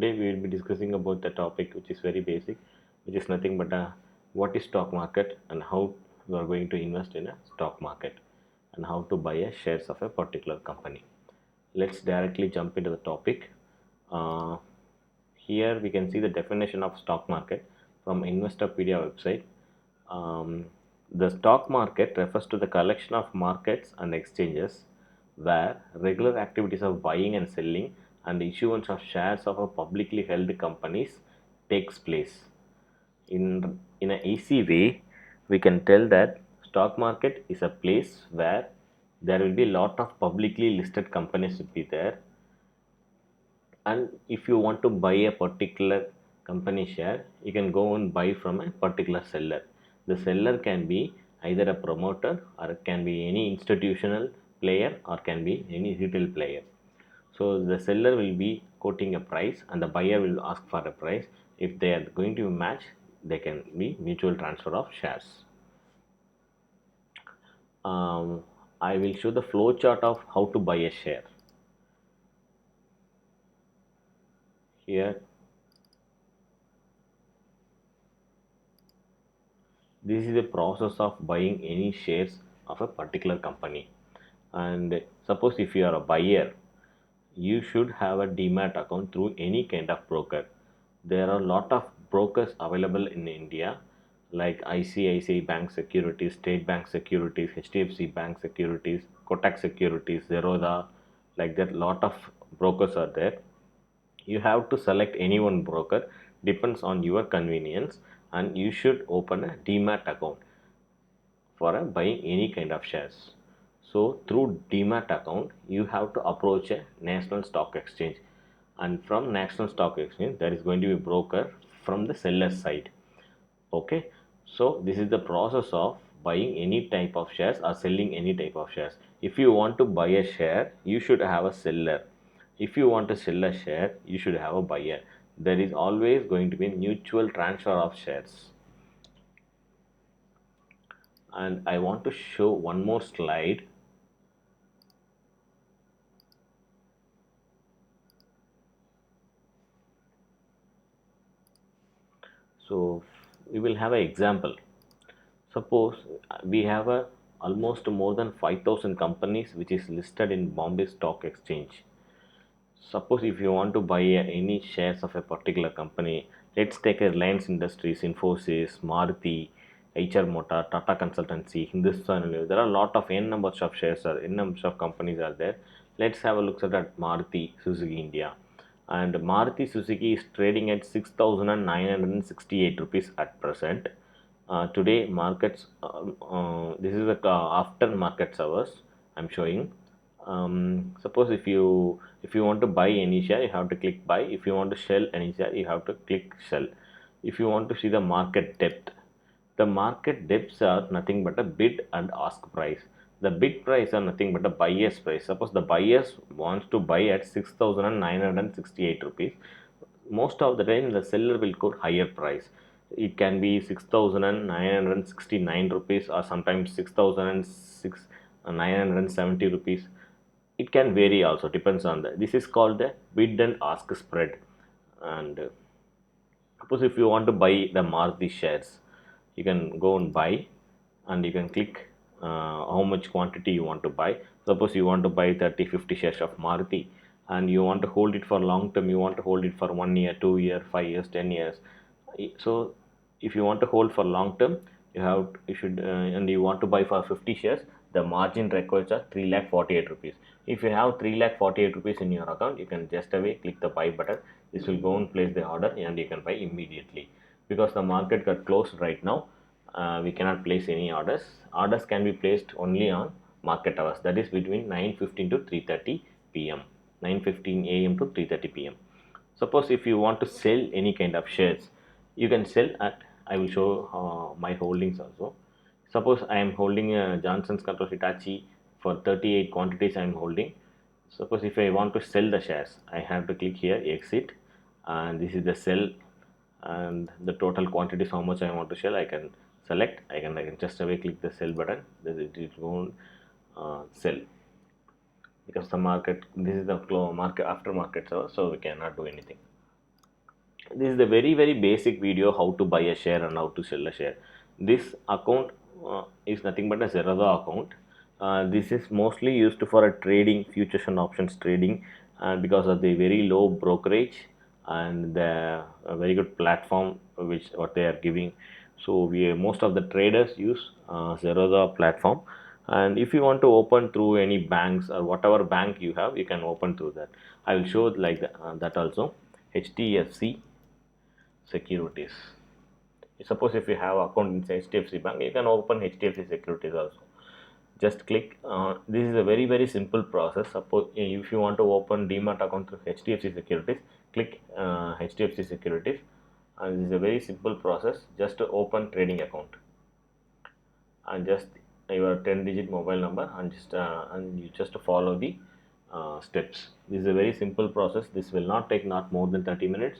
Today we will be discussing about the topic which is very basic, which is nothing but what is stock market and how you are going to invest in a stock market and how to buy a shares of a particular company. Let's directly jump into the topic. Uh, Here we can see the definition of stock market from Investopedia website. Um, the stock market refers to the collection of markets and exchanges where regular activities of buying and selling and issuance of shares of a publicly held companies takes place. In an easy way, we can tell that stock market is a place where there will be a lot of publicly listed companies will be there, and if you want to buy a particular company share, you can go and buy from a particular seller. The seller can be either a promoter or it can be any institutional player or can be any retail player. So the seller will be quoting a price and the buyer will ask for a price. If they are going to match, they can be mutual transfer of shares. I will show the flow chart of how to buy a share here. This is the process of buying any shares of a particular company. And suppose if you are a buyer, you should have a DEMAT account through any kind of broker. There are a lot of brokers available in India, like ICICI Bank Securities, State Bank Securities, HDFC Bank Securities, Kotak Securities, Zerodha, like that. Lot of brokers are there. You have to select any one broker, depends on your convenience, and you should open a DEMAT account for buying any kind of shares. So through DEMAT account, you have to approach a national stock exchange, and from national stock exchange there is going to be a broker from the seller side. Okay, so this is the process of buying any type of shares or selling any type of shares. If you want to buy a share, you should have a seller. If you want to sell a share, you should have a buyer. There is always going to be mutual transfer of shares. And I want to show one more slide. So we will have an example. Suppose we have a almost more than 5,000 companies which is listed in Bombay Stock Exchange. Suppose if you want to buy any shares of a particular company, let's take a Reliance Industries, Infosys, Maruti, HR Motor, Tata Consultancy, Hindustan Unilever. There are a lot of n numbers of shares or n numbers of companies are there. Let's have a look at that Maruti Suzuki India. And Maruti Suzuki is trading at 6,968 rupees at present. Today markets, this is the after market hours I'm showing. Suppose if you want to buy any share, you have to click buy. If you want to sell any share, you have to click sell. If you want to see the market depth, the market depths are nothing but a bid and ask price. The bid price are nothing but a buyer's price. Suppose the buyers wants to buy at 6,968 rupees. Most of the time the seller will quote higher price. It can be 6,969 rupees or sometimes 6,970 rupees. It can vary also, depends on that. This is called the bid and ask spread. And suppose if you want to buy the Maruti shares, you can go and buy, and you can click how much quantity you want to buy. Suppose you want to buy 30-50 shares of Maruti and you want to hold it for long term, you want to hold it for 1 year, 2 year, 5 years, 10 years. So if you want to hold for long term, you should and you want to buy for 50 shares, the margin requires are 3,48,000 rupees. If you have 3,48,000 rupees in your account, you can just away click the buy button. This will go and place the order and you can buy immediately. Because the market got closed right now, we cannot place any orders. Orders can be placed only on market hours, that is between 9:15 to 3:30 p.m. 9:15 a.m. to 3:30 p.m. Suppose if you want to sell any kind of shares, you can sell at, I will show my holdings also. Suppose I am holding Johnson's Control Hitachi for 38 quantities I am holding. Suppose if I want to sell the shares, I have to click here exit, and this is the sell, and the total quantities how much I want to sell. I can select, I can just away click the sell button. It won't sell because the market, this is the market after market hour, so we cannot do anything. This is the very basic video how to buy a share and how to sell a share. This account is nothing but a Zerodha account. This is mostly used for a trading, futures and options trading, and because of the very low brokerage and the very good platform which what they are giving. So we most of the traders use Zerodha platform. And if you want to open through any banks or whatever bank you have, you can open through that. I will show like that also. HDFC Securities. Suppose if you have account in HDFC Bank, you can open HDFC Securities also. Just click. This is a very simple process. Suppose if you want to open DEMAT account through HDFC Securities, click HDFC Securities, and this is a very simple process. Just to open trading account and just your 10-digit mobile number and you just follow the steps. This is a very simple process. This will not take not more than 30 minutes.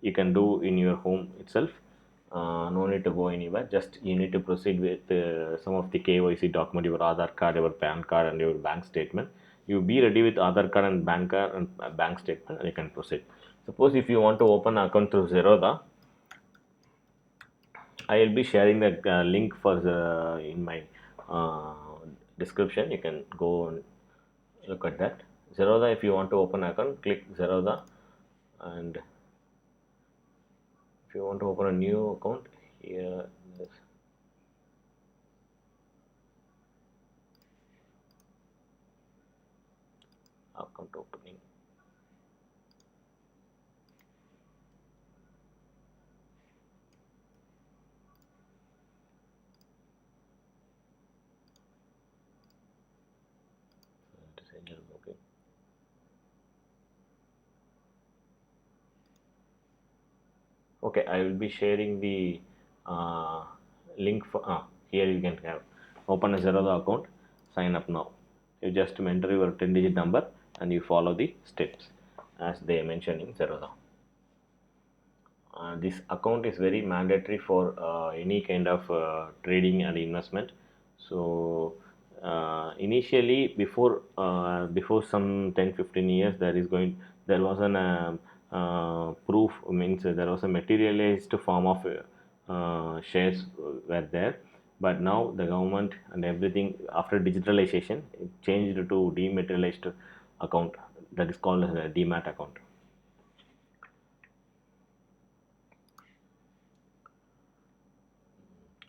You can do in your home itself. No need to go anywhere. Just you need to proceed with some of the KYC document, your Aadhaar card, your PAN card, and your bank statement. You be ready with Aadhaar card and bank card and bank statement, and you can proceed. Suppose if you want to open an account through Zerodha, I will be sharing the link for the in my uh, description. You can go and look at that. Zerodha, if you want to open account, click Zerodha, and if you want to open a new account, here this account opening. Okay. Okay, I will be sharing the uh, link for here. You can have open a Zerodha account, sign up now. You just enter your 10-digit number and you follow the steps as they mention in Zerodha. This account is very mandatory for any kind of trading and investment. So initially before some 10-15 years there was an proof, means there was a materialized form of shares were there, but now the government and everything after digitalization it changed to dematerialized account, that is called as a DEMAT account.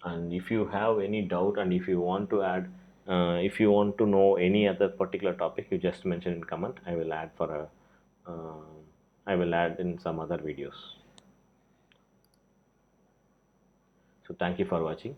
And if you have any doubt and if you want to add if you want to know any other particular topic, you just mention in comment. I will add for a I will add in some other videos. So thank you for watching.